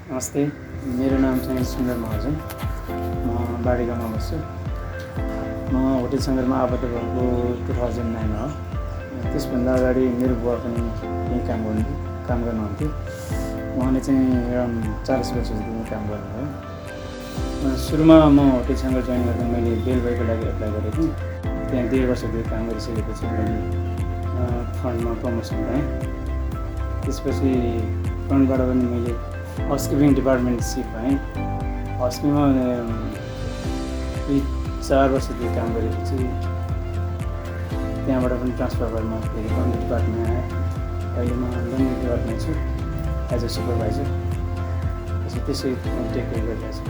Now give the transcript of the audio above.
नमस्ते, मेरो नाम चाहिँ सुन्दर महाजन। म बारीगाउँमा बस्छु। म होटल सङ्करमा आबद्ध भएको 2009 हो। त्यसभन्दा अगाडि मेरो बुवा पनि यहीँ काम गर्नुहुन्थ्यो। उहाँले चाहिँ अराउन्ड 40 वर्षदेखि काम गर्नुभयो। सुरुमा म होटल सङ्कर जोइन गर्दा मैले बेलबोयको लागि एप्लाई गरेको थिएँ। त्यहाँ 1.5 वर्षदेखि काम गरिसकेपछि मैले फन्डमा प्रमोसन पाएँ। त्यसपछि फन्डबाट पनि मैले हाउसकिपिङ डिपार्टमेन्ट सिप भएँ। हाउसकिपिङमा 4 वर्षदेखि काम गरेपछि त्यहाँबाट पनि ट्रान्सफर भएर म फेरि लन्ड्री डिपार्टमेन्टमा आएँ। अहिले म लन्ड्री डिपार्टमेन्ट छु एज अ सुपरभाइजर। त्यसै टेक केयर गरिरहेको छु।